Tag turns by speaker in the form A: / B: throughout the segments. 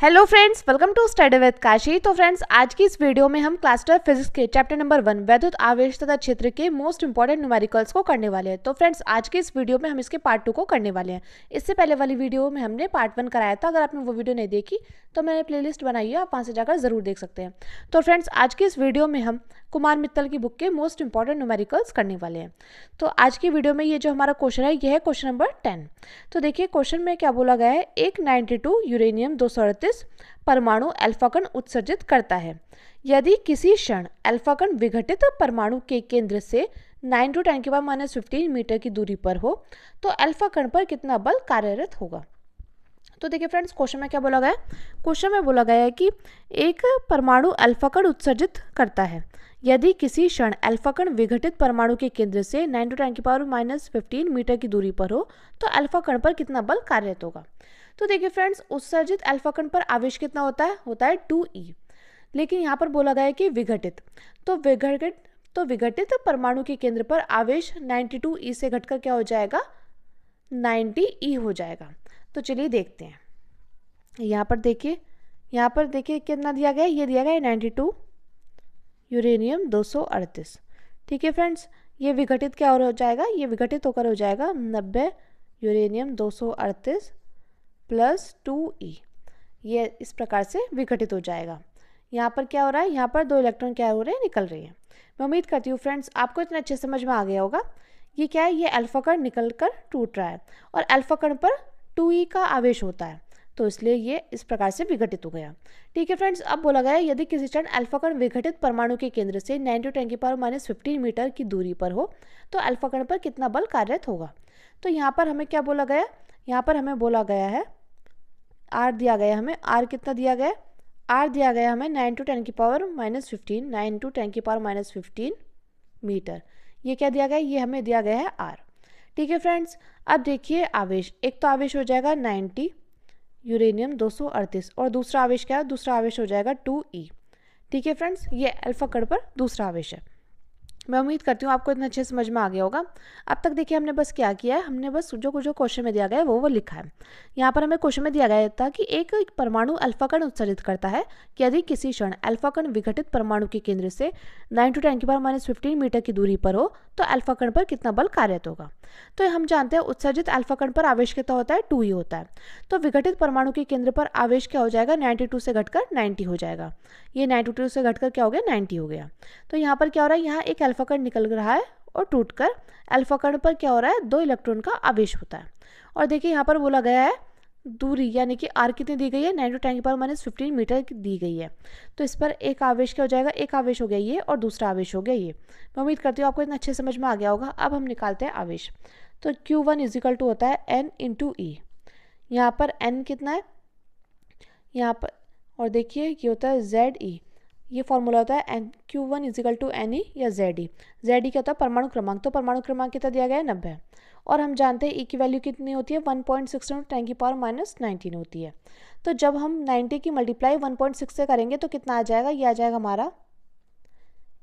A: Hello friends, welcome to study with Kashi. तो friends, आज की इस वीडियो में हम क्लास 12 फिजिक्स के चैप्टर नंबर 1 वैद्युत आवेश तथा क्षेत्र के मोस्ट इंपॉर्टेंट न्यूमेरिकल्स को करने वाले हैं। तो फ्रेंड्स, आज की इस वीडियो में हम इसके पार्ट 2 को करने वाले हैं। इससे पहले वाली वीडियो में हमने पार्ट 1 कराया था। अगर आपने वो वीडियो नहीं देखी तो मैंने प्लेलिस्ट बनाई है, आप वहाँ से जाकर जरूर देख सकते हैं। तो फ्रेंड्स, आज की इस वीडियो में हम कुमार मित्तल की बुक के मोस्ट इंपॉर्टेंट न्यूमेरिकल्स करने वाले हैं। तो आज की वीडियो में ये जो हमारा क्वेश्चन है ये है क्वेश्चन नंबर 10। तो देखिए क्वेश्चन में क्या बोला गया है, एक 92 यूरेनियम 238 परमाणु अल्फा कण उत्सर्जित करता है। यदि किसी क्षण अल्फा कण विघटित परमाणु के केंद्र से 9 × 10⁻⁻15 मीटर की दूरी पर हो तो अल्फा कण पर कितना बल कार्यरत होगा। तो देखिए फ्रेंड्स, क्वेश्चन में क्या बोला गया है, क्वेश्चन में बोला गया है कि एक परमाणु अल्फा कण उत्सर्जित करता है। यदि किसी क्षण अल्फा कण विघटित परमाणु के केंद्र से 9 × 10⁻⁻15 मीटर की दूरी पर हो तो अल्फा कण पर कितना बल कार्यरत होगा। तो देखिए फ्रेंड्स, उत्सर्जित अल्फा कण पर आवेश कितना होता है 2e। लेकिन यहाँ पर बोला गया है कि विघटित, तो विघटित परमाणु के केंद्र पर आवेश 92e से घटकर क्या हो जाएगा, 90e हो जाएगा। तो चलिए देखते हैं। यहाँ पर देखिए कितना दिया गया है, ये दिया गया है 92 यूरेनियम 238। ठीक है फ्रेंड्स, ये विघटित क्या हो जाएगा, ये विघटित होकर हो जाएगा 90 यूरेनियम 238 प्लस 2e। ये इस प्रकार से विघटित हो जाएगा। यहाँ पर क्या हो रहा है, यहाँ पर 2 इलेक्ट्रॉन क्या हो रहे हैं, निकल रहे हैं। मैं उम्मीद करती हूँ फ्रेंड्स आपको इतना अच्छे समझ में आ गया होगा। ये क्या है, ये अल्फा कण निकल कर टूट रहा है और अल्फा कण पर 2e का आवेश होता है, तो इसलिए ये इस प्रकार से विघटित हो गया। ठीक है फ्रेंड्स, अब बोला गया है यदि किसी क्षण अल्फा कण विघटित परमाणु के केंद्र से 9 × 10⁻⁻15 मीटर की दूरी पर हो तो अल्फा कण पर कितना बल कार्यरत होगा। तो यहाँ पर हमें क्या बोला गया, यहाँ पर हमें बोला गया है आर दिया गया, हमें आर कितना दिया गया, आर दिया गया हमें 9 × 10⁻15 मीटर। ये क्या दिया गया, ये हमें दिया गया है आर। ठीक है फ्रेंड्स, अब देखिए आवेश, एक तो आवेश हो जाएगा 90 यूरेनियम 238 और दूसरा आवेश क्या है, दूसरा आवेश हो जाएगा 2e। ठीक है फ्रेंड्स, ये अल्फा कण पर दूसरा आवेश है। मैं उम्मीद करती हूँ आपको इतना अच्छे समझ में आ गया होगा। अब तक देखिए हमने बस क्या किया है, हमने बस जो क्वेश्चन में दिया गया है वो लिखा है। यहाँ पर हमें क्वेश्चन में दिया गया था कि एक परमाणु अल्फा कण उत्सर्जित करता है कि यदि किसी क्षण अल्फा कण विघटित परमाणु के केंद्र से 9 × 10⁻⁻15 मीटर की दूरी पर हो तो अल्फा कण पर कितना बल कार्यरत होगा। तो हम जानते हैं उत्सर्जित अल्फा कण पर आवेश कितना होता है, 2e होता है। तो विघटित परमाणु के केंद्र पर आवेश क्या हो जाएगा, 92 से घटकर 90 हो जाएगा। ये 92 से घटकर क्या हो गया, 90 हो गया। तो यहाँ पर क्या हो रहा है, यहाँ एक अल्फा कण निकल रहा है और टूटकर अल्फा कण पर क्या हो रहा है, 2 इलेक्ट्रॉन का आवेश होता है। और देखिए यहाँ पर बोला गया है दूरी, यानी कि आर कितनी दी गई है, 9 × 10⁻⁻15 मीटर की दी गई है। तो इस पर एक आवेश क्या हो जाएगा, एक आवेश हो गया ये और दूसरा आवेश हो गया ये। मैं उम्मीद करती हूँ आपको इतना अच्छे समझ में आ गया होगा। अब हम निकालते हैं आवेश। तो Q1 = होता है N × E। यहाँ पर N कितना है, यहाँ पर, और देखिए ये होता है ZE। ये फॉर्मूला होता है Q1 = Ne या ZE। ZE क्या होता है, परमाणु क्रमांक। तो परमाणु क्रमांक कितना दिया गया है, 90। और हम जानते हैं E की वैल्यू कितनी होती है, 1.6 × 10⁻⁻19 होती है। तो जब हम 90 की मल्टीप्लाई 1.6 से करेंगे तो कितना आ जाएगा, ये आ जाएगा हमारा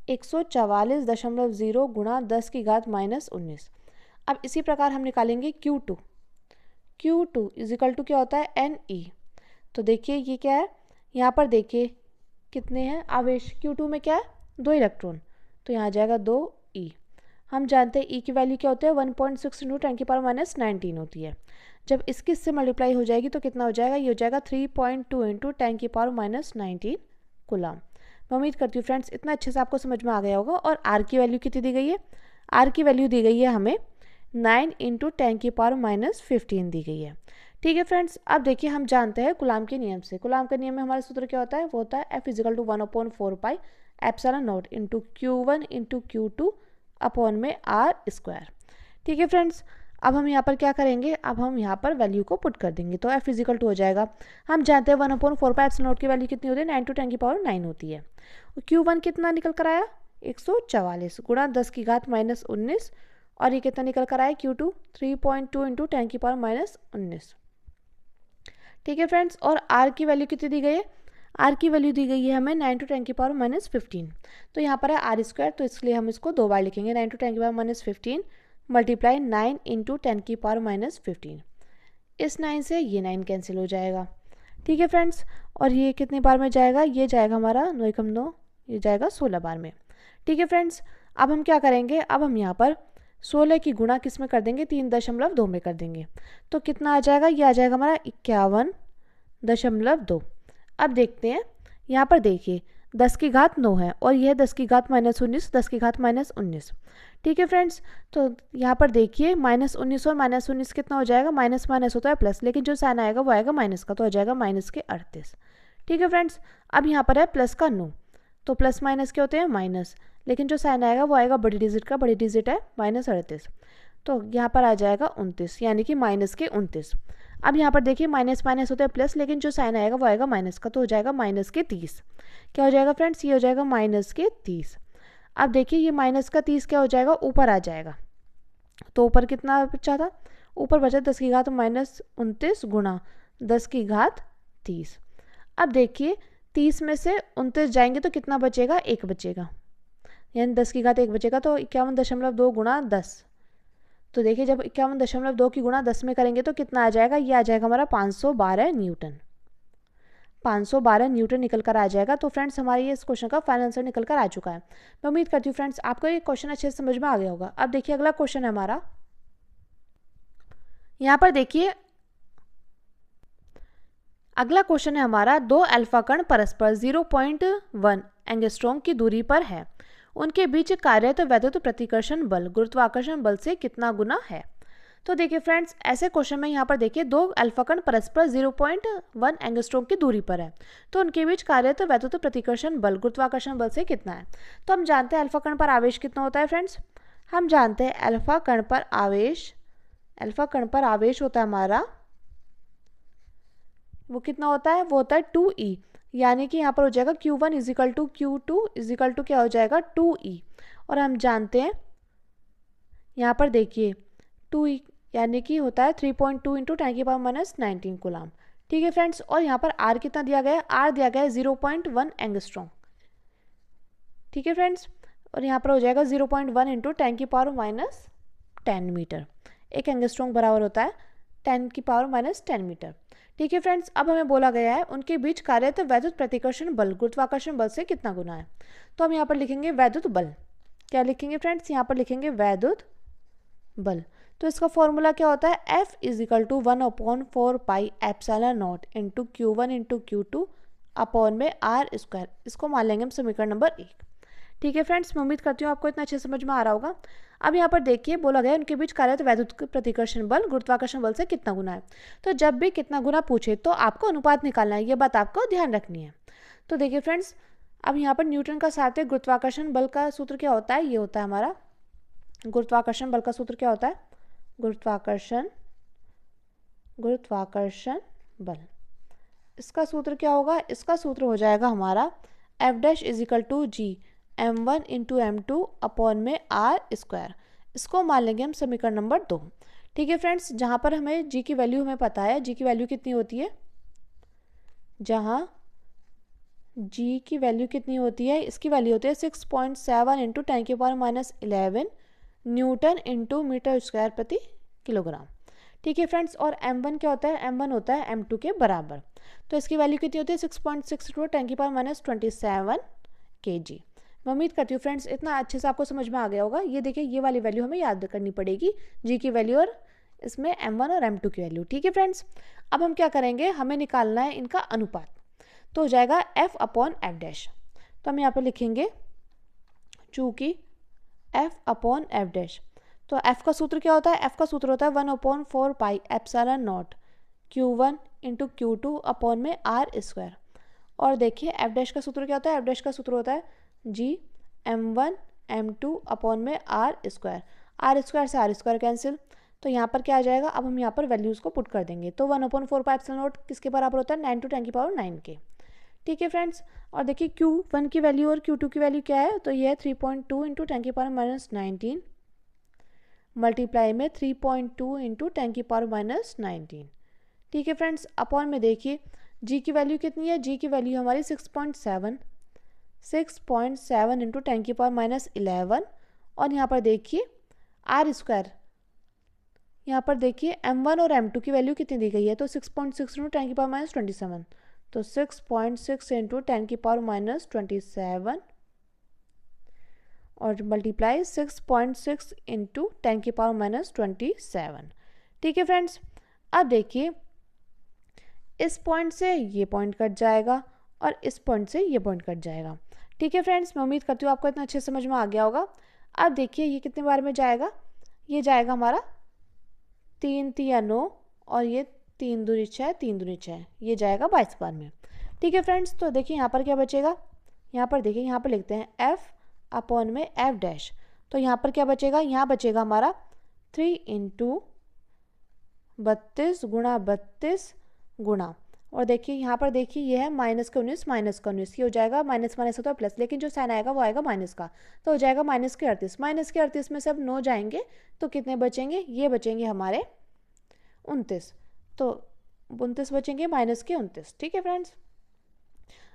A: 144.0 × 10⁻⁻19। अब इसी प्रकार हम निकालेंगे Q2 = क्या होता है, Ne। तो देखिए ये क्या है, यहाँ पर देखिए कितने हैं आवेश, Q2 में क्या है, 2 इलेक्ट्रॉन, तो यहाँ आ जाएगा 2e। हम जानते हैं E की वैल्यू क्या होती है, 1.6 × 10⁻⁻19 होती है। जब इसकी इससे मल्टीप्लाई हो जाएगी तो कितना हो जाएगा, ये हो जाएगा 3.2 × 10⁻⁻19 कूलम। मैं उम्मीद करती हूँ फ्रेंड्स इतना अच्छे से आपको समझ में आ गया होगा। और R की वैल्यू कितनी दी गई है, R की वैल्यू दी गई है हमें 9 × 10⁻⁻15 दी गई है। ठीक है फ्रेंड्स, अब देखिए हम जानते हैं कूलम के नियम से। कूलम के नियम में हमारा सूत्र क्या होता है, वो होता है F = 1/4π ε0 × Q1 × Q2 अपॉन में R²। ठीक है फ्रेंड्स, अब हम यहाँ पर क्या करेंगे, अब हम यहाँ पर वैल्यू को पुट कर देंगे। तो F = हो जाएगा, हम जानते हैं 1/4π ε0 की वैल्यू कितनी होती है, 9 × 10⁻9 होती है। Q1 कितना निकल कर आया, 144 × 10⁻19 और ये कितना निकल कर आया Q2, 3.2 × 10⁻19। ठीक है फ्रेंड्स, और R की वैल्यू कितनी दी गई है, R की वैल्यू दी गई है हमें 9 × 10⁻15। तो यहाँ पर है R², तो इसलिए हम इसको 2 बार लिखेंगे, 9 × 10⁻15 मल्टीप्लाई 9 × 10⁻15। इस 9 से ये 9 कैंसिल हो जाएगा। ठीक है फ्रेंड्स, और ये कितनी बार में जाएगा, ये जाएगा हमारा 9 एकम 9, ये जाएगा 16 बार में। ठीक है फ्रेंड्स, अब हम क्या करेंगे, अब हम यहाँ पर 16 की गुणा किस में कर देंगे, 3.2 में कर देंगे। तो कितना आ जाएगा, ये आ जाएगा हमारा 51.2। अब देखते हैं, यहाँ पर देखिए 10 की घात 9 है और यह 10 की घात -19, 10 की घात -19। ठीक है फ्रेंड्स, तो यहाँ पर देखिए -19 और -19 कितना हो जाएगा, माइनस माइनस होता है प्लस, लेकिन जो साइन आएगा वो आएगा माइनस का, तो हो जाएगा -38। ठीक है फ्रेंड्स, अब यहाँ पर है प्लस का 9, तो प्लस माइनस के होते हैं माइनस, लेकिन जो साइन आएगा वो आएगा बड़ी डिजिट का, बड़ी डिजिट है -38, तो यहाँ पर आ जाएगा 29, यानी कि -29। अब यहाँ पर देखिए माइनस माइनस होता है प्लस, लेकिन जो साइन आएगा वो आएगा माइनस का, तो हो जाएगा -30। क्या हो जाएगा फ्रेंड्स, ये हो जाएगा -30। अब देखिए ये -30 क्या हो जाएगा, ऊपर आ जाएगा, तो ऊपर कितना बचा था, ऊपर बचा 10 की घात -29 गुणा 10 की घात 30। अब देखिए 30 में से 29 जाएंगे तो कितना बचेगा, 1 बचेगा, यानी 10 की घात 1 बचेगा, तो 51.2 गुणा 10। तो देखिए जब 51.2 की गुणा 10 में करेंगे तो कितना आ जाएगा, ये आ जाएगा हमारा 512 न्यूटन। 512 न्यूटन निकल कर आ जाएगा। तो फ्रेंड्स हमारे ये इस क्वेश्चन का फाइनल आंसर निकल कर आ चुका है। मैं उम्मीद करती हूँ फ्रेंड्स आपको ये क्वेश्चन अच्छे से समझ में आ गया होगा। अब देखिए अगला क्वेश्चन है हमारा, यहाँ पर देखिए अगला क्वेश्चन है हमारा, दो अल्फा कण परस्पर 0.1 एंगस्ट्रॉम की दूरी पर है, उनके बीच कार्यरत वैद्युत प्रतिकर्षण बल गुरुत्वाकर्षण बल से कितना गुना है। तो देखिए फ्रेंड्स ऐसे क्वेश्चन में यहाँ पर देखिए दो अल्फा कण परस्पर 0.1 एंगस्ट्रॉम की दूरी पर है, तो उनके बीच कार्यरत वैद्युत प्रतिकर्षण बल गुरुत्वाकर्षण बल से कितना है। तो हम जानते हैं अल्फा कण पर आवेश कितना होता है फ्रेंड्स, हम जानते हैं अल्फा कण पर आवेश होता है हमारा, वो कितना होता है, वो होता है 2e, यानी कि यहाँ पर हो जाएगा Q1 equal to Q2 equal to क्या हो जाएगा 2e। और हम जानते हैं यहाँ पर देखिए 2e यानी कि होता है 3.2 इंटू 10⁻⁻19 कूलम। ठीक है फ्रेंड्स, और यहाँ पर r कितना दिया गया है, r दिया गया है 0.1 एंगस्ट्रॉम। ठीक है फ्रेंड्स, और यहाँ पर हो जाएगा 0.1 इंटू 10⁻10 मीटर। एक एंगस्ट्रॉम बराबर होता है 10⁻10 मीटर। ठीक है फ्रेंड्स, अब हमें बोला गया है उनके बीच कार्यरत वैद्युत प्रतिकर्षण बल गुरुत्वाकर्षण बल से कितना गुना है। तो हम यहाँ पर लिखेंगे वैद्युत बल, क्या लिखेंगे फ्रेंड्स, यहाँ पर लिखेंगे वैद्युत बल। तो इसका फॉर्मूला क्या होता है, F is equal to 1/4 pi epsilon not into Q1 into Q2 upon में R²। इसको मान लेंगे हम समीकरण नंबर 1। ठीक है फ्रेंड्स, मैं उम्मीद करती हूँ आपको इतना अच्छे समझ में आ रहा होगा। अब यहाँ पर देखिए बोला गया उनके बीच कार्यरत वैद्युत प्रतिकर्षण बल गुरुत्वाकर्षण बल से कितना गुना है। तो जब भी कितना गुना पूछे तो आपको अनुपात निकालना है, ये बात आपको ध्यान रखनी है। तो देखिए फ्रेंड्स, अब यहाँ पर न्यूटन का सार्थक गुरुत्वाकर्षण बल का सूत्र क्या होता है, ये होता है हमारा गुरुत्वाकर्षण बल का सूत्र क्या होता है, गुरुत्वाकर्षण बल। इसका सूत्र क्या होगा, इसका सूत्र हो जाएगा हमारा F' is equal to G m1 into m2 upon में R²। इसको मान लेंगे हम समीकरण नंबर 2। ठीक है फ्रेंड्स, जहाँ पर हमें G की वैल्यू हमें पता है, G की वैल्यू कितनी होती है, जहाँ G की वैल्यू कितनी होती है, इसकी वैल्यू होती है 6.7 into 10⁻11 newton into metre square प्रति किलोग्राम। ठीक है फ्रेंड्स, और m1 क्या होता है, m1 होता है m2 के बराबर। तो इसकी वैल्यू कितनी होती है 6.6 इंटू 10⁻27 kg। मैं उम्मीद करती हूँ फ्रेंड्स इतना अच्छे से आपको समझ में आ गया होगा। ये देखिए ये वाली वैल्यू हमें याद करनी पड़ेगी, जी की वैल्यू और इसमें m1 और m2 की वैल्यू। ठीक है फ्रेंड्स, अब हम क्या करेंगे, हमें निकालना है इनका अनुपात, तो हो जाएगा F/F'। तो हम यहाँ पर लिखेंगे चूँकि F/F', तो F का सूत्र क्या होता है, F का सूत्र होता है 1/4 pi epsilon naught Q1 into Q2 upon में R²। और देखिए F' का सूत्र क्या होता है, F' का सूत्र होता है G m1 m2 अपॉन में R² से R² कैंसिल, तो यहाँ पर क्या आ जाएगा, अब हम यहाँ पर वैल्यूज़ को पुट कर देंगे। तो 1/4 पाई एप्सिलॉन नॉट किसके बराबर होता है, 9 टू 10⁻9 के। ठीक है फ्रेंड्स, और देखिए Q1 की वैल्यू और Q2 की वैल्यू क्या है, तो ये है 3.2 इंटू 10⁻19 मल्टीप्लाई में 3.2 इंटू 10⁻19। ठीक है फ्रेंड्स, अपॉन में देखिए G की वैल्यू कितनी है, G की वैल्यू हमारी 6.7 इंटू 10⁻11 और यहाँ पर देखिए R², यहाँ पर देखिए m1 और m2 की वैल्यू कितनी दी गई है, तो 6.6 इंटू 10 की पावर माइनस 27, तो 6.6 इंटू 10 की पावर माइनस 27 और मल्टीप्लाई 6.6 इंटू 10 की पावर माइनस 27। ठीक है फ्रेंड्स, अब देखिए इस पॉइंट से ये पॉइंट कट जाएगा और इस पॉइंट से ये पॉइंट कट जाएगा। ठीक है फ्रेंड्स, मैं उम्मीद करती हूँ आपको इतना अच्छे से समझ में आ गया होगा। अब देखिए ये कितने बार में जाएगा, ये जाएगा हमारा 3 3 9 और ये 3 दूनी 6 3 दूनी 6, ये जाएगा 22 बार में। ठीक है फ्रेंड्स, तो देखिए यहाँ पर क्या बचेगा, यहाँ पर देखिए यहाँ पर लिखते हैं f अपॉन में f डैश, तो यहाँ पर क्या बचेगा, यहाँ बचेगा हमारा 3 इंटू 32 गुणा 32 गुणा, और देखिए यहाँ पर देखिए ये है माइनस का 19 माइनस का 19, ये हो जाएगा माइनस माइनस होता है प्लस, लेकिन जो साइन आएगा वो आएगा माइनस का, तो हो जाएगा माइनस के 38, माइनस के 38 में से अब 9 जाएंगे तो कितने बचेंगे, ये बचेंगे हमारे 29, तो 29 बचेंगे माइनस के 29। ठीक है फ्रेंड्स,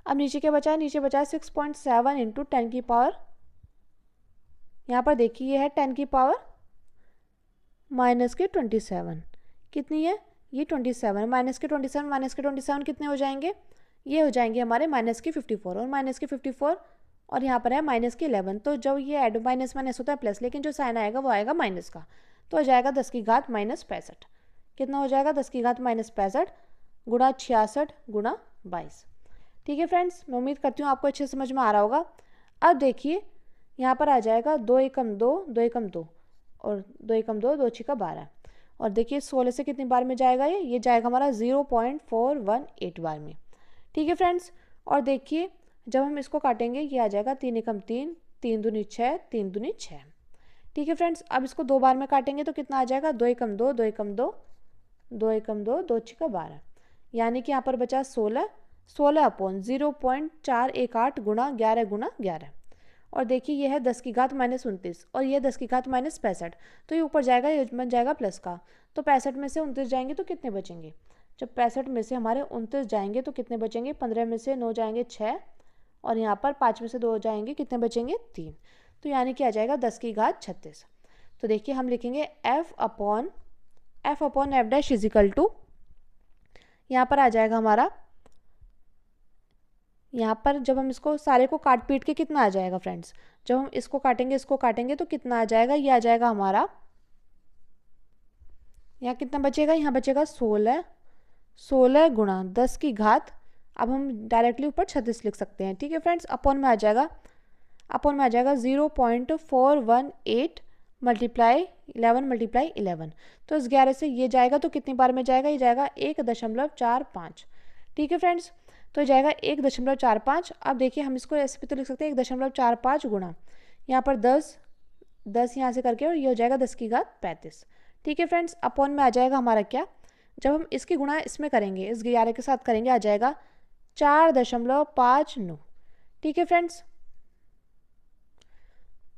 A: अब नीचे क्या बचा है, नीचे बचा है 6.7 इंटू 10 की पावर, यहाँ पर देखिए ये है 10 की पावर माइनस के 27, कितनी है ये 27, माइनस के 27 कितने हो जाएंगे, ये हो जाएंगे हमारे माइनस के 54 और माइनस के 54 और यहाँ पर है माइनस के 11, तो जब ये ऐड माइनस माइनस होता है प्लस, लेकिन जो साइन आएगा वो आएगा माइनस का, तो हो जाएगा 10 की घात माइनस 65, कितना हो जाएगा 10 की घात माइनस 65 गुणा 66 गुणा 22। ठीक है फ्रेंड्स, मैं उम्मीद करती हूँ आपको अच्छे समझ में आ रहा होगा। अब देखिए यहाँ पर आ जाएगा 2 एकम 2 2 एकम 2 और 2 एकम 2 2 छिका 12, और देखिए 16 से कितनी बार में जाएगा, ये जाएगा हमारा 0.418 बार में। ठीक है फ्रेंड्स, और देखिए जब हम इसको काटेंगे ये आ जाएगा 3 एकम 3 3 दूनी 6 3 दूनी 6। ठीक है फ्रेंड्स, अब इसको 2 बार में काटेंगे तो कितना आ जाएगा, 2 एकम 2 2 एकम 2 2 एकम 2 2 छिका 12, यानी कि यहाँ पर बचा 16 अपॉन 0.418 गुणा 11 गुणा 11, और देखिए ये है 10 की घात माइनस 29 और ये 10 की घात माइनस 65, तो ये ऊपर जाएगा, ये बन जाएगा प्लस का, तो 65 में से 29 जाएंगे तो कितने बचेंगे, जब 65 में से हमारे 29 जाएंगे तो कितने बचेंगे, 15 में से 9 जाएंगे 6 और यहाँ पर 5 में से 2 जाएंगे, कितने बचेंगे 3, तो यानी कि आ जाएगा 10 की घात 36। तो देखिए हम लिखेंगे f upon f dash is equal to, यहाँ पर आ जाएगा हमारा, यहाँ पर जब हम इसको सारे को काट पीट के कितना आ जाएगा फ्रेंड्स, जब हम इसको काटेंगे तो कितना आ जाएगा, ये आ जाएगा हमारा, यहाँ कितना बचेगा, यहाँ बचेगा 16 गुणा 10 की घात, अब हम डायरेक्टली ऊपर 36 लिख सकते हैं। ठीक है फ्रेंड्स, अपॉन में आ जाएगा 0.418 मल्टीप्लाई 11 मल्टीप्लाई 11, तो इस 11 से ये जाएगा तो कितनी बार में जाएगा, ये जाएगा 1.45। ठीक है फ्रेंड्स, तो ये जाएगा 1.45। अब देखिए हम इसको ऐसे भी तो लिख सकते हैं 1.45 गुणा, यहाँ पर 10 यहाँ से करके, और ये हो जाएगा 10 की घात 35। ठीक है फ्रेंड्स, अपॉन में आ जाएगा हमारा क्या, जब हम इसकी गुणा इसमें करेंगे, इस 11 के साथ करेंगे, आ जाएगा 4.59। ठीक है फ्रेंड्स,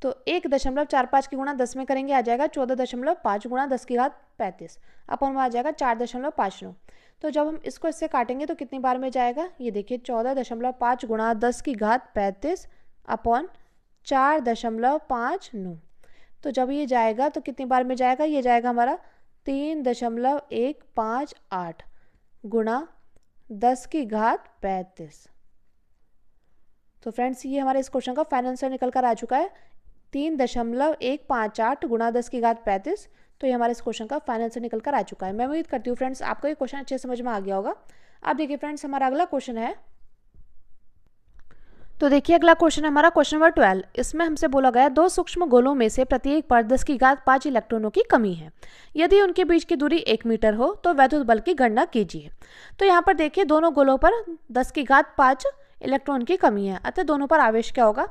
A: तो 1.45 की गुणा 10 में करेंगे, आ जाएगा 14.5 गुणा 10 की घात 35, अपॉन में आ जाएगा 4.59। तो जब हम इसको इससे काटेंगे तो कितनी बार में जाएगा, ये देखिए 14.5 गुणा 10 की घात 35 अपॉन 4.59, तो जब ये जाएगा तो कितनी बार में जाएगा, ये जाएगा हमारा 3.158 गुणा 10 की घात 35। तो फ्रेंड्स ये हमारे इस क्वेश्चन का फाइनल आंसर निकल कर आ चुका है 3.158 गुणा 10 की घात 35, तो ये हमारे इस क्वेश्चन का फाइनल आंसर निकल कर आ चुका है। मैं उम्मीद करती हूँ फ्रेंड्स आपको ये क्वेश्चन अच्छे समझ में आ गया होगा। अब देखिए फ्रेंड्स हमारा अगला क्वेश्चन है, तो देखिए अगला क्वेश्चन है हमारा क्वेश्चन नंबर 12। इसमें हमसे बोला गया 2 सूक्ष्म गोलों में से प्रत्येक पर 10 की घात 5 इलेक्ट्रॉनों की कमी है, यदि उनके बीच की दूरी 1 मीटर हो तो वैद्युत बल की गणना कीजिए। तो यहाँ पर देखिए दोनों गोलों पर 10 की घात 5 इलेक्ट्रॉन की कमी है, अतः दोनों पर आवेश क्या होगा,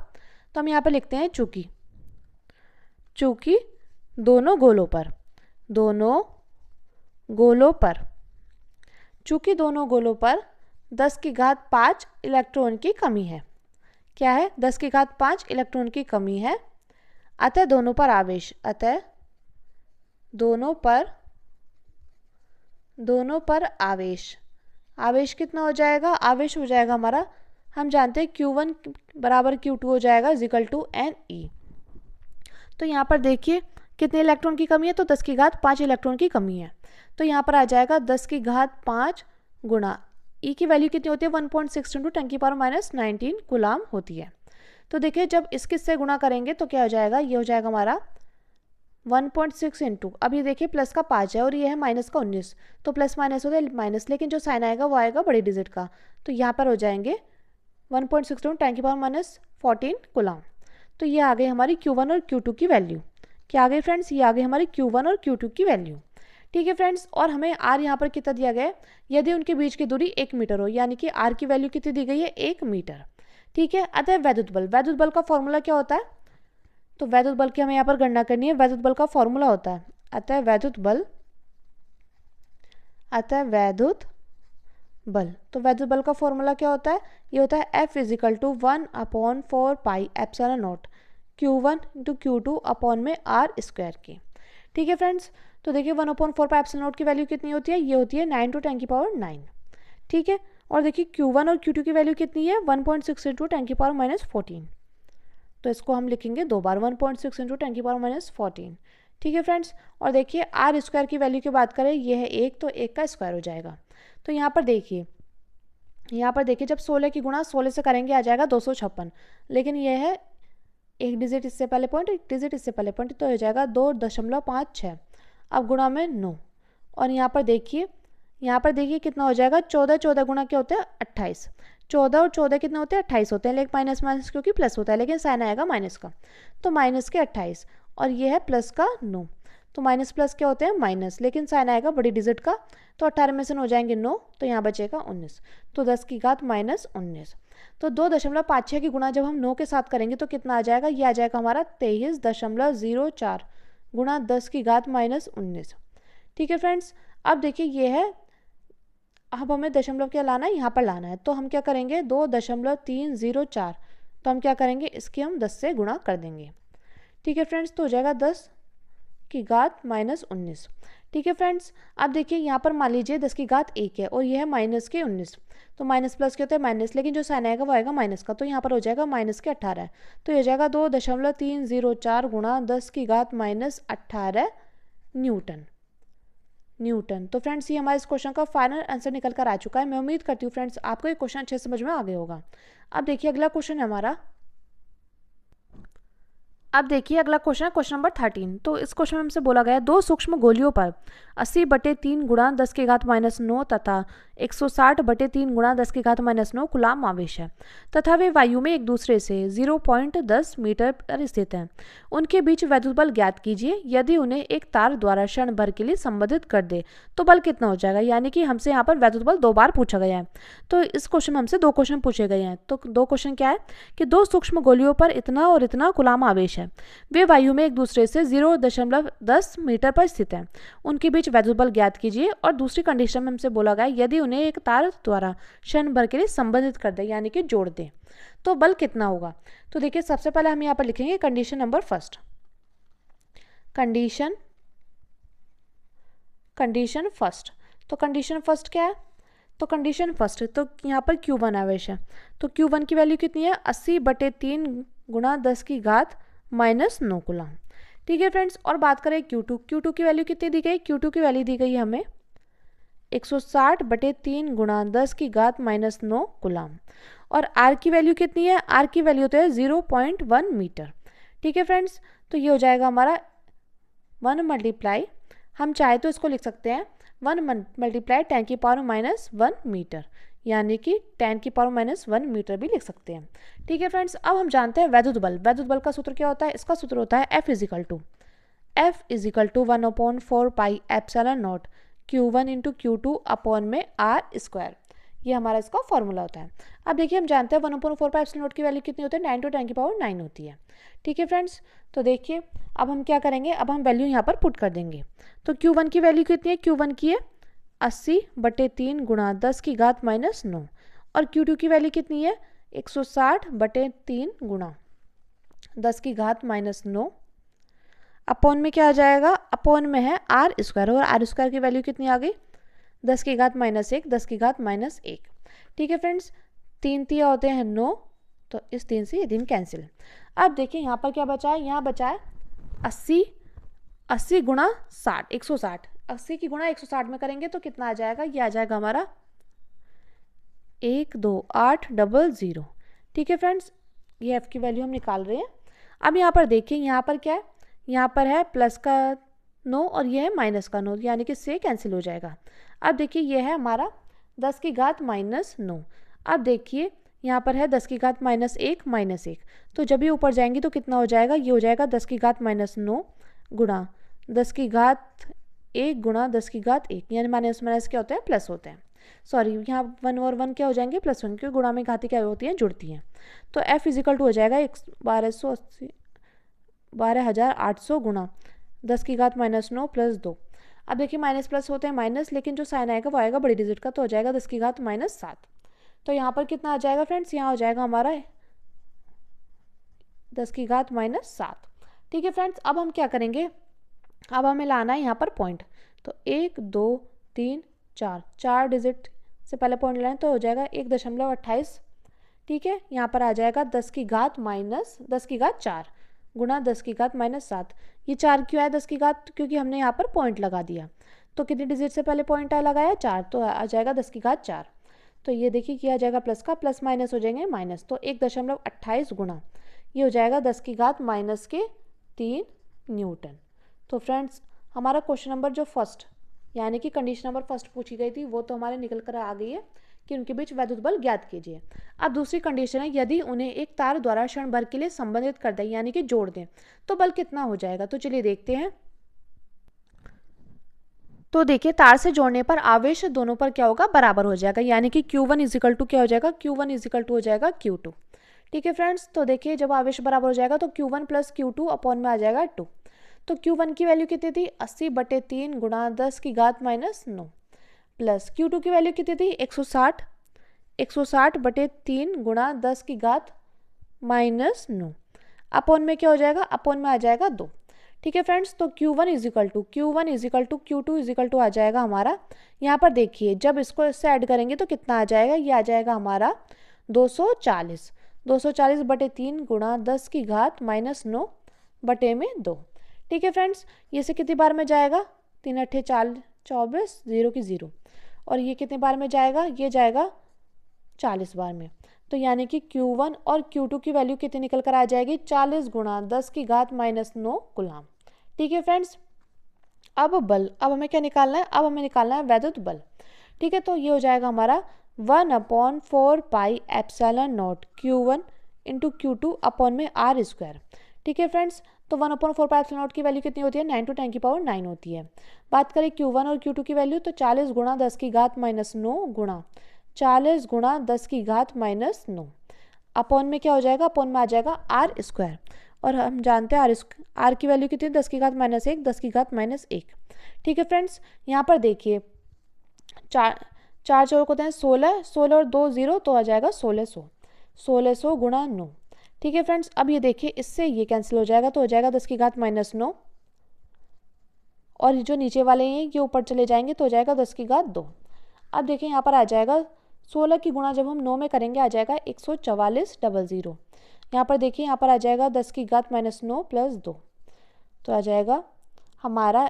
A: तो हम यहाँ पर लिखते हैं चूंकि दोनों गोलों पर चूंकि दोनों गोलों पर 10 की घात 5 इलेक्ट्रॉन की कमी है, क्या है 10 की घात 5 इलेक्ट्रॉन की कमी है, अतः दोनों पर आवेश कितना हो जाएगा, आवेश हो जाएगा हमारा, हम जानते हैं Q1 बराबर Q2 हो जाएगा इक्वल टू NE। तो यहाँ पर देखिए कितने इलेक्ट्रॉन की कमी है, तो 10 की घात 5 इलेक्ट्रॉन की कमी है। तो यहाँ पर आ जाएगा 10 की घात 5 गुणा ई की वैल्यू कितनी होती है 1.6 इंटू 10 की पावर माइनस 19 कूलाम होती है। तो देखिए जब इससे गुणा करेंगे तो क्या हो जाएगा, ये हो जाएगा हमारा 1.6 इंटू, अब ये देखिए प्लस का 5 है और ये है माइनस का 19, तो प्लस माइनस होता है माइनस, लेकिन जो साइन आएगा वो आएगा बड़ी डिजिट का, तो यहाँ पर हो जाएंगे 1.6 इंटू 10 की पावर माइनस 14 कूलाम। तो ये आ गई हमारी Q1 और Q2 की वैल्यू। क्या आ गई फ्रेंड्स, ये आ गई हमारी Q1 और Q2 की वैल्यू। ठीक है फ्रेंड्स, और हमें R यहाँ पर कितना दिया गया है, यदि उनके बीच की दूरी 1 मीटर हो, यानी कि R की वैल्यू कितनी दी गई है 1 मीटर। ठीक है, अतः वैद्युत बल का फॉर्मूला क्या होता है, तो वैद्युत बल की हमें यहाँ पर गणना करनी है। वैद्युत बल का फॉर्मूला होता है अतः वैद्युत बल, तो वैद्युत बल का फॉर्मूला क्या होता है, ये होता है F is equal to 1/4 pi epsilon naught Q1 into Q2 upon में R स्क्वायर की। ठीक है फ्रेंड्स, तो देखिए 1/4 पाई एप्सिलॉन नॉट की वैल्यू कितनी होती है, ये होती है 9 टू 10 की पावर 9। ठीक है, और देखिए Q1 और Q2 की वैल्यू कितनी है 1.6 इंटू 10 की पावर माइनस 14, तो इसको हम लिखेंगे दो बार 1.6 इंटू 10 की पावर माइनस 14। ठीक है फ्रेंड्स, और देखिए R स्क्वायर की वैल्यू की बात करें, ये है 1, तो 1 का स्क्वायर हो जाएगा। तो यहाँ पर देखिए जब 16 की गुणा 16 से करेंगे आ जाएगा 256, लेकिन यह है एक डिजिट इससे पहले पॉइंट, एक डिजिट इससे पहले पॉइंट, तो हो जाएगा 2.56। अब गुणा में 9, और यहाँ पर देखिए कितना हो जाएगा 14 गुणा क्या होता है 28, 14 और 14 कितने होते हैं 28 होते हैं, लेकिन माइनस माइनस क्योंकि प्लस होता है, लेकिन साइन आएगा माइनस का, तो माइनस के 28 और ये है प्लस का 9, तो माइनस प्लस क्या होते हैं माइनस, लेकिन साइन आएगा बड़ी डिजिट का, तो 18 में से हो जाएंगे 9, तो यहाँ बचेगा 19, तो 10 की घात माइनस 19। तो 2.56 की गुणा जब हम 9 के साथ करेंगे तो कितना आ जाएगा, ये आ जाएगा हमारा 23.04 गुणा 10 की घात माइनस 19। ठीक है फ्रेंड्स, अब देखिए ये है, अब हमें दशमलव क्या लाना है, यहाँ पर लाना है, तो हम क्या करेंगे 2.304, तो हम क्या करेंगे इसकी हम 10 से गुणा कर देंगे। ठीक है फ्रेंड्स, तो हो जाएगा 10 की घात माइनस 19। ठीक है फ्रेंड्स, अब देखिए यहाँ पर मान लीजिए 10 की घात 1 है और यह है माइनस के 19, तो माइनस प्लस क्या होता है माइनस, लेकिन जो साइन आएगा वो आएगा माइनस का, तो यहाँ पर हो जाएगा माइनस के 18, तो ये हो जाएगा 2.304 गुणा 10 की घात माइनस 18 न्यूटन। तो फ्रेंड्स ये हमारे इस क्वेश्चन का फाइनल आंसर निकल कर आ चुका है। मैं उम्मीद करती हूँ फ्रेंड्स आपको ये क्वेश्चन अच्छे समझ में आ गया होगा। अब देखिए अगला क्वेश्चन है हमारा, अब देखिए अगला क्वेश्चन है क्वेश्चन नंबर 13। तो इस क्वेश्चन में हमसे बोला गया है दो सूक्ष्म गोलियों पर 80/3 गुणा 10 की घात माइनस 9 तथा 160/3 गुणा 10 की घात माइनस 9 कूलाम आवेश है तथा वे वायु में एक दूसरे से 0.10 मीटर पर स्थित हैं। उनके बीच वैद्युत बल ज्ञात कीजिए। यदि उन्हें एक तार द्वारा क्षण भर के लिए संबंधित कर दे तो बल कितना हो जाएगा, यानी कि हमसे यहाँ पर वैद्युत बल 2 बार पूछा गया है। तो इस क्वेश्चन में हमसे 2 क्वेश्चन पूछे गए हैं। तो 2 क्वेश्चन क्या है कि दो सूक्ष्म गोलियों पर इतना और इतना कूलाम आवेश है, वे वायु में एक दूसरे से 0.10 मीटर पर स्थित हैं। उनके बीच वैद्युत बल ज्ञात कीजिए। और दूसरी कंडीशन में हमसे बोला गया यदि उन्हें एक तार द्वारा क्षण भर के लिए संबंधित कर दे, यानी कि जोड़ दे, तो बल कितना होगा। तो देखिए सबसे पहले हम यहाँ पर लिखेंगे condition number first, condition first. तो कंडीशन फर्स्ट क्या है, तो कंडीशन फर्स्ट तो यहाँ पर Q1 आवेश है, तो Q1 की वैल्यू कितनी है 80/3 गुणा 10 की घात माइनस 9 कूलाम। ठीक है फ्रेंड्स, और बात करें Q2 की वैल्यू कितनी दी गई, Q2 की वैल्यू दी गई है हमें 160/3 गुणा 10 की घात माइनस 9 कूलाम। और R की वैल्यू कितनी है, R की वैल्यू होती है 0.1 मीटर। ठीक है फ्रेंड्स, तो ये हो जाएगा हमारा 1 मल्टीप्लाई, हम चाहे तो इसको लिख सकते हैं 1 मल्टीप्लाई 10 की पावर माइनस 1 मीटर, यानी कि 10 की पावर माइनस 1 मीटर भी लिख सकते हैं। ठीक है फ्रेंड्स, अब हम जानते हैं वैद्युत बल का सूत्र क्या होता है, इसका सूत्र होता है F is equal to 1/4 pi epsilon naught Q1 into Q2 upon में R स्क्वायर, ये हमारा इसका फॉर्मूला होता है। अब देखिए हम जानते हैं 1/4 पाई एप्सिलॉन नॉट की वैल्यू कितनी होती है 9 टू 10 की पावर 9 होती है। ठीक है फ्रेंड्स, तो देखिए अब हम क्या करेंगे, अब हम वैल्यू यहाँ पर पुट कर देंगे। तो Q1 की वैल्यू कितनी है, Q1 की है 80/3 गुणा 10 की घात माइनस 9, और Q2 की वैल्यू कितनी है 160/3 गुणा 10 की घात माइनस 9, अपॉन में क्या आ जाएगा, अपॉन में है R स्क्वायर, और R स्क्वायर की वैल्यू कितनी आ गई 10 की घात माइनस 1, 10 की घात माइनस 1। ठीक है फ्रेंड्स, 3 तिया होते हैं 9, तो इस 3 से ये दिन कैंसिल। अब देखिए यहाँ पर क्या बचा है, यहाँ बचा है 80 80 गुणा 60, 160। 80 की गुणा 160 में करेंगे तो कितना आ जाएगा, ये आ जाएगा हमारा 12800। ठीक है फ्रेंड्स, ये एफ की वैल्यू हम निकाल रहे हैं। अब यहाँ पर देखिए, यहाँ पर क्या है, यहाँ पर है प्लस का 9 और ये है माइनस का 9, यानी कि से कैंसिल हो जाएगा। अब देखिए ये है हमारा 10 की घात -9। अब देखिए यहाँ पर है 10 की घात -1, तो जब ये ऊपर जाएंगी तो कितना हो जाएगा, ये हो जाएगा 10 की घात -9 गुणा 10 की घात 1 गुणा 10 की घात 1, यानी माइनस माइनस क्या होते हैं, प्लस होते हैं। सॉरी, यहाँ 1 और 1 क्या हो जाएंगे, +1, क्योंकि गुणा में घाती क्या होती हैं, जुड़ती हैं। तो f इजिकल टू हो जाएगा 12,800 गुणा 10 की घात -9 + 2। अब देखिए माइनस प्लस होते हैं माइनस, लेकिन जो साइन आएगा वो आएगा बड़ी डिजिट का, तो हो जाएगा 10 की घात -7। तो यहाँ पर कितना आ जाएगा फ्रेंड्स, यहाँ हो जाएगा हमारा 10 की घात -7। ठीक है फ्रेंड्स, अब हम क्या करेंगे, अब हमें लाना है यहाँ पर पॉइंट। तो 1 2 3 4, 4 डिजिट से पहले पॉइंट लाएं तो हो जाएगा 1.28। ठीक है, यहाँ पर आ जाएगा 10 की घात -4 गुणा 10 की घात -7। ये 4 क्यों है 10 की घात, क्योंकि हमने यहाँ पर पॉइंट लगा दिया। तो कितनी डिजिट से पहले पॉइंट लगाया, 4, तो आ जाएगा 10 की घात 4। तो ये देखिए क्या आ जाएगा, प्लस का प्लस माइनस हो जाएंगे माइनस, तो 1.28 गुणा ये हो जाएगा 10 की घात -3 न्यूटन। तो फ्रेंड्स हमारा क्वेश्चन नंबर जो फर्स्ट, यानी कि कंडीशन नंबर फर्स्ट पूछी गई थी, वो तो हमारे निकल कर आ गई है कि उनके बीच वैद्युत बल ज्ञात कीजिए। अब दूसरी कंडीशन है, यदि उन्हें एक तार द्वारा क्षण भर के लिए संबंधित कर दें, यानी कि जोड़ दें, तो बल कितना हो जाएगा। तो चलिए देखते हैं। तो देखिए तार से जोड़ने पर आवेश दोनों पर क्या होगा, बराबर हो जाएगा, यानी कि Q1 इजिकल टू क्या हो जाएगा, Q1 इजिकल टू हो जाएगा Q2। ठीक है फ्रेंड्स, तो देखिए जब आवेश बराबर हो जाएगा तो Q1 + Q2 अपॉन में आ जाएगा 2। तो Q1 की वैल्यू कितनी थी, 80/3 गुणा 10 की घात -9 प्लस Q2 की वैल्यू कितनी थी, 160/3 गुणा 10 की घात -9 अपॉन में क्या हो जाएगा, अपॉन में आ जाएगा 2। ठीक है फ्रेंड्स, तो Q1 equal to Q2 equal to आ जाएगा हमारा, यहाँ पर देखिए जब इसको इससे ऐड करेंगे तो कितना आ जाएगा, ये आ जाएगा हमारा 240/3 गुणा 10 की घात -9 बटे में 2। ठीक है फ्रेंड्स, ये से कितनी बार में जाएगा, 3 8 24, 0 की 0, और ये कितने बार में जाएगा, ये जाएगा 40 बार में। तो यानी कि Q1 और Q2 की वैल्यू कितनी निकल कर आ जाएगी, 40 गुणा 10 की घात -9 कूलाम। ठीक है फ्रेंड्स, अब बल, अब हमें क्या निकालना है, अब हमें निकालना है वैद्युत बल। ठीक है, तो ये हो जाएगा हमारा 1/4πε0 Q1 × Q2 अपॉन में R²। ठीक है फ्रेंड्स, तो 1/4πε0 की वैल्यू कितनी होती है, 9 × 10⁻⁹ होती है। बात करें Q1 और Q2 की वैल्यू, तो 40 गुणा 10 की घात -9 गुणा 40 गुणा 10 की घात -9 अपॉन में क्या हो जाएगा, अपॉन में आ जाएगा R²। और हम जानते हैं R की वैल्यू कितनी है, 10 की घात -1, 10 की घात -1। ठीक है फ्रेंड्स, यहाँ पर देखिए 4 4 को दें 16, 16 और 2 0, तो आ जाएगा 1600 गुणा 9। ठीक है फ्रेंड्स, अब ये देखिए इससे ये कैंसिल हो जाएगा, तो हो जाएगा 10 की घात -9, और जो नीचे वाले हैं ये ऊपर चले जाएंगे तो हो जाएगा 10 की घात 2। अब देखिए यहाँ पर आ जाएगा 16 की गुणा जब हम 9 में करेंगे आ जाएगा 144,000। यहाँ पर देखिए यहाँ पर आ जाएगा 10 की घात -9 + 2, तो आ जाएगा हमारा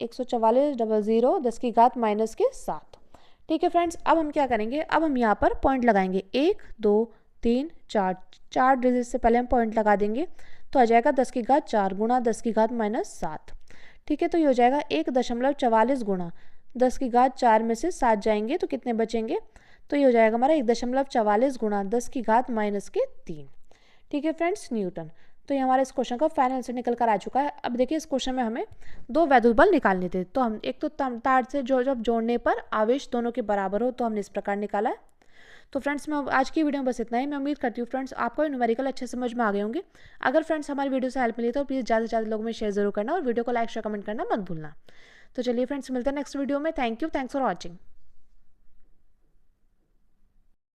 A: 144,000 10 की घात -7। ठीक है फ्रेंड्स, अब हम क्या करेंगे, अब हम यहाँ पर पॉइंट लगाएंगे, 1 2 3 4, 4 डिजिट से पहले हम पॉइंट लगा देंगे, तो आ जाएगा 10 की घात 4 गुणा 10 की घात -7। ठीक है, तो ये हो जाएगा 1.44 गुणा 10 की घात 4 में से 7 जाएंगे तो कितने बचेंगे, तो ये हो जाएगा हमारा 1.44 गुणा 10 की घात -3। ठीक है फ्रेंड्स, न्यूटन। तो ये हमारा इस क्वेश्चन का फाइनल आंसर निकल कर आ चुका है। अब देखिए इस क्वेश्चन में हमें 2 वैद्युत बल निकालने थे, तो हम एक तो तार से जब जोड़ने पर आवेश दोनों के बराबर हो, तो हमने इस प्रकार निकाला है। तो फ्रेंड्स मैं आज की वीडियो में बस इतना ही। मैं उम्मीद करती हूँ फ्रेंड्स आपको न्यूमेरिकल अच्छे समझ में आ गए होंगे। अगर फ्रेंड्स हमारी वीडियो से हेल्प मिली तो प्लीज़ ज़्यादा से ज़्यादा लोगों में शेयर जरूर करना और वीडियो को लाइक शेयर कमेंट करना मत भूलना। तो चलिए फ्रेंड्स मिलते हैं नेक्स्ट वीडियो में। Thanks for watching.